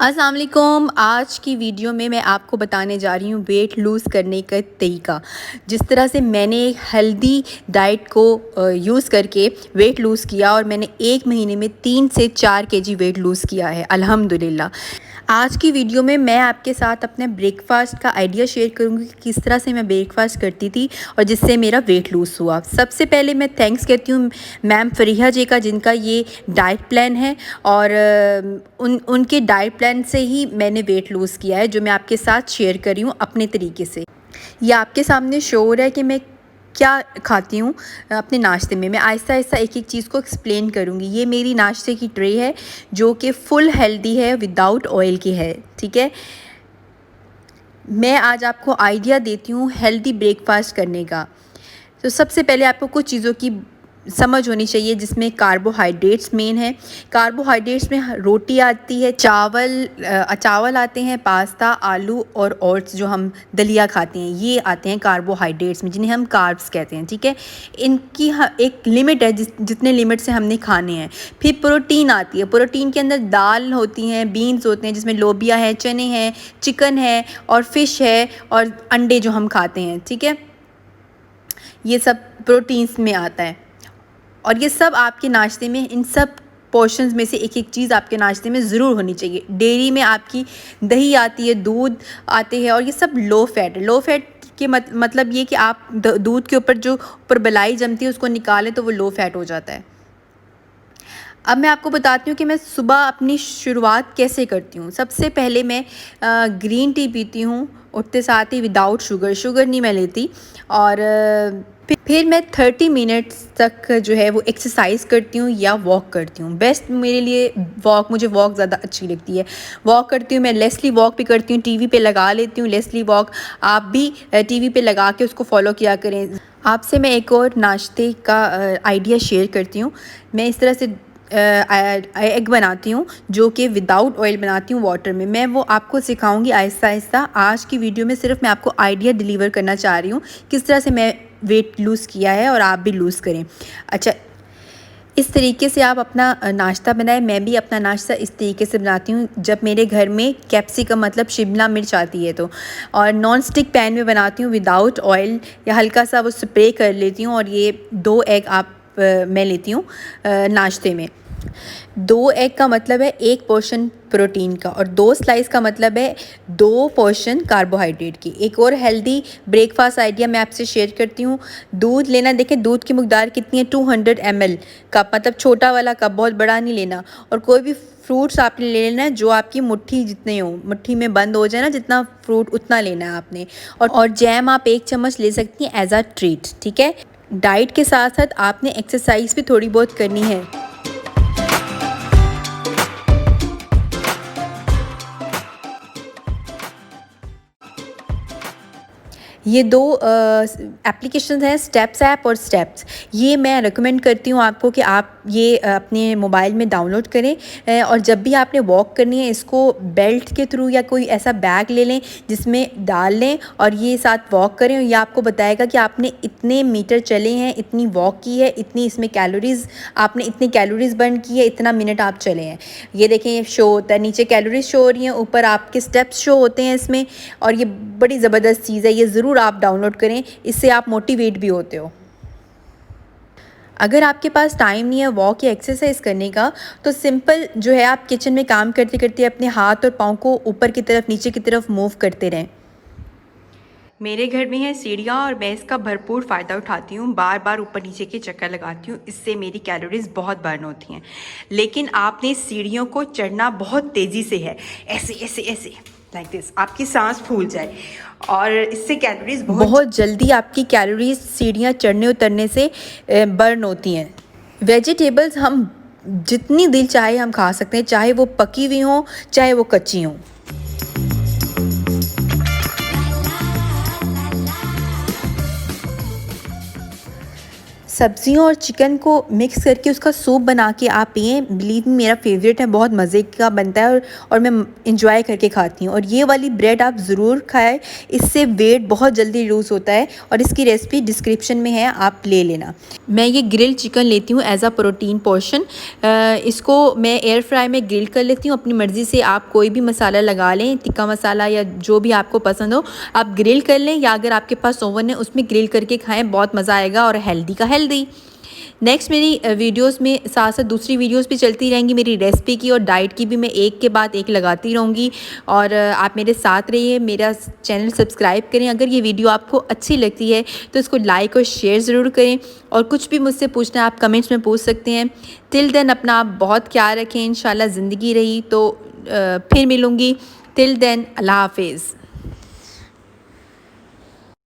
अस्सलाम वालेकुम। आज की वीडियो में मैं आपको बताने जा रही हूँ वेट लूज़ करने का तरीका। जिस तरह से मैंने हेल्दी डाइट को यूज़ करके वेट लूज़ किया और मैंने 1 महीने में 3 से 4 केजी वेट लूज़ किया है अल्हम्दुलिल्लाह। आज की वीडियो में मैं आपके साथ अपने ब्रेकफ़ास्ट का आइडिया शेयर करूँगी कि किस तरह से मैं ब्रेकफ़ास्ट करती थी और जिससे मेरा वेट लूज़ हुआ। सबसे पहले मैं थैंक्स कहती हूँ मैम फ़रीहा जी का, जिनका ये डाइट प्लान है और उनके डाइट प्लान से ही मैंने वेट लूज़ किया है, जो मैं आपके साथ शेयर कर रही हूँ अपने तरीके से। ये आपके सामने शो हो रहा है कि मैं क्या खाती हूँ अपने नाश्ते में। मैं आहिस्ता आहिस्ता एक एक चीज़ को एक्सप्लेन करूँगी। ये मेरी नाश्ते की ट्रे है जो कि फुल हेल्दी है, विदाउट ऑयल की है, ठीक है। मैं आज आपको आइडिया देती हूँ हेल्दी ब्रेकफास्ट करने का। तो सबसे पहले आपको कुछ चीज़ों की समझ होनी चाहिए जिसमें कार्बोहाइड्रेट्स मेन है। कार्बोहाइड्रेट्स में रोटी आती है, चावल आते हैं, पास्ता, आलू और ओट्स जो हम दलिया खाते हैं, ये आते हैं कार्बोहाइड्रेट्स में, जिन्हें हम कार्ब्स कहते हैं, ठीक है। इनकी एक लिमिट है जितने लिमिट से हमने खाने हैं। फिर प्रोटीन आती है। प्रोटीन के अंदर दाल होती हैं, बीन्स होते हैं जिसमें लोबिया है, चने हैं, चिकन है और फ़िश है और अंडे जो हम खाते हैं, ठीक है। ये सब प्रोटीन्स में आता है और ये सब आपके नाश्ते में, इन सब पोर्शंस में से एक एक चीज़ आपके नाश्ते में ज़रूर होनी चाहिए। डेयरी में आपकी दही आती है, दूध आते हैं और ये सब लो फैट है। लो फैट के मतलब ये कि आप दूध के ऊपर जो ऊपर बलाई जमती है उसको निकालें तो वो लो फैट हो जाता है। अब मैं आपको बताती हूँ कि मैं सुबह अपनी शुरुआत कैसे करती हूँ। सबसे पहले मैं ग्रीन टी पीती हूँ उठते साथ ही, विदाउट शुगर नहीं मैं लेती। और फिर मैं 30 मिनट्स तक जो है वो एक्सरसाइज करती हूँ या वॉक करती हूँ। बेस्ट मेरे लिए मुझे वॉक ज़्यादा अच्छी लगती है। वॉक करती हूँ मैं, लेस्ली वॉक भी करती हूँ, टीवी पे लगा लेती हूँ लेस्ली वॉक। आप भी टीवी पे लगा के उसको फॉलो किया करें। आपसे मैं एक और नाश्ते का आइडिया शेयर करती हूँ। मैं इस तरह से एग बनाती हूँ जो कि विदाउट ऑयल बनाती हूँ वाटर में। मैं वो आपको सिखाऊंगी आहिस्ता आहिस्ता। आज की वीडियो में सिर्फ मैं आपको आइडिया डिलीवर करना चाह रही हूँ किस तरह से मैं वेट लूज़ किया है और आप भी लूज़ करें। अच्छा, इस तरीके से आप अपना नाश्ता बनाएं। मैं भी अपना नाश्ता इस तरीके से बनाती हूँ जब मेरे घर में कैप्सिकम मतलब शिमला मिर्च आती है तो। और नॉन स्टिक पैन में बनाती हूँ विदाउट ऑयल, या हल्का सा वो स्प्रे कर लेती हूँ। और ये 2 एग मैं लेती हूँ नाश्ते में। 2 एग का मतलब है 1 पोर्शन प्रोटीन का और 2 स्लाइस का मतलब है 2 पोर्शन कार्बोहाइड्रेट की। एक और हेल्दी ब्रेकफास्ट आइडिया मैं आपसे शेयर करती हूँ। दूध लेना, देखें दूध की मकदार कितनी है, 200 ml कप, मतलब छोटा वाला कप, बहुत बड़ा नहीं लेना। और कोई भी फ्रूट्स आपने ले लेना है जो आपकी मुट्ठी जितने हो, मुट्ठी में बंद हो जाए ना जितना फ्रूट, उतना लेना है आपने। और जैम आप 1 चम्मच ले सकती हैं एज अ ट्रीट, ठीक है। डाइट के साथ साथ आपने एक्सरसाइज भी थोड़ी बहुत करनी है। ये 2 एप्लीकेशंस हैं, स्टेप्स ऐप और स्टेप्स। ये मैं रिकमेंड करती हूँ आपको कि आप ये अपने मोबाइल में डाउनलोड करें और जब भी आपने वॉक करनी है इसको बेल्ट के थ्रू या कोई ऐसा बैग ले लें जिसमें डाल लें और ये साथ वॉक करें। और ये आपको बताएगा कि आपने इतने मीटर चले हैं, इतनी वॉक की है, इतनी इसमें कैलोरीज़, आपने इतनी कैलोरीज़ बर्न की है, इतना मिनट आप चले हैं। ये देखें ये शो होता है, नीचे कैलोरीज शो हो रही हैं, ऊपर आपके स्टेप्स शो होते हैं इसमें। और ये बड़ी ज़बरदस्त चीज़ है, ये ज़रूर आप डाउनलोड करें, इससे आप मोटिवेट भी होते हो। अगर आपके पास टाइम नहीं है वॉक या एक्सरसाइज करने का तो सिंपल जो है, आप किचन में काम करते करते अपने हाथ और पाँव को ऊपर की तरफ नीचे की तरफ मूव करते रहें। मेरे घर में है सीढ़ियाँ और मैं इसका भरपूर फ़ायदा उठाती हूँ। बार बार ऊपर नीचे के चक्कर लगाती हूँ, इससे मेरी कैलोरीज़ बहुत बर्न होती हैं। लेकिन आपने सीढ़ियों को चढ़ना बहुत तेज़ी से है, ऐसे ऐसे ऐसे लाइक दिस, आपकी सांस फूल जाए और इससे कैलोरीज़ बहुत जल्दी, आपकी कैलोरीज सीढ़ियाँ चढ़ने उतरने से बर्न होती हैं। वेजिटेबल्स हम जितनी दिल चाहे हम खा सकते हैं, चाहे वो पकी हुई हों चाहे वो कच्ची हों। सब्जियों और चिकन को मिक्स करके उसका सूप बना के आप पिएँ, बिलीव मी मेरा फेवरेट है, बहुत मज़े का बनता है और मैं इंजॉय करके खाती हूँ। और ये वाली ब्रेड आप ज़रूर खाएँ, इससे वेट बहुत जल्दी लूज़ होता है और इसकी रेसिपी डिस्क्रिप्शन में है, आप ले लेना। मैं ये ग्रिल चिकन लेती हूँ एज़ अ प्रोटीन पोर्शन। इसको मैं एयर फ्राई में ग्रिल कर लेती हूँ। अपनी मर्ज़ी से आप कोई भी मसाला लगा लें, तिक्का मसाला या जो भी आपको पसंद हो आप ग्रिल कर लें, या अगर आपके पास ओवन है उसमें ग्रिल करके खाएँ, बहुत मज़ा आएगा और हेल्दी का हेल्दी। नेक्स्ट मेरी वीडियोस में साथ साथ दूसरी वीडियोस भी चलती रहेंगी मेरी रेसिपी की और डाइट की भी, मैं एक के बाद एक लगाती रहूँगी। और आप मेरे साथ रहिए, मेरा चैनल सब्सक्राइब करें। अगर ये वीडियो आपको अच्छी लगती है तो इसको लाइक और शेयर ज़रूर करें, और कुछ भी मुझसे पूछना है आप कमेंट्स में पूछ सकते हैं। टिल देन अपना आप बहुत ख्याल रखें। इंशाल्लाह ज़िंदगी रही तो फिर मिलूँगी। टिल देन अल्लाह हाफिज़।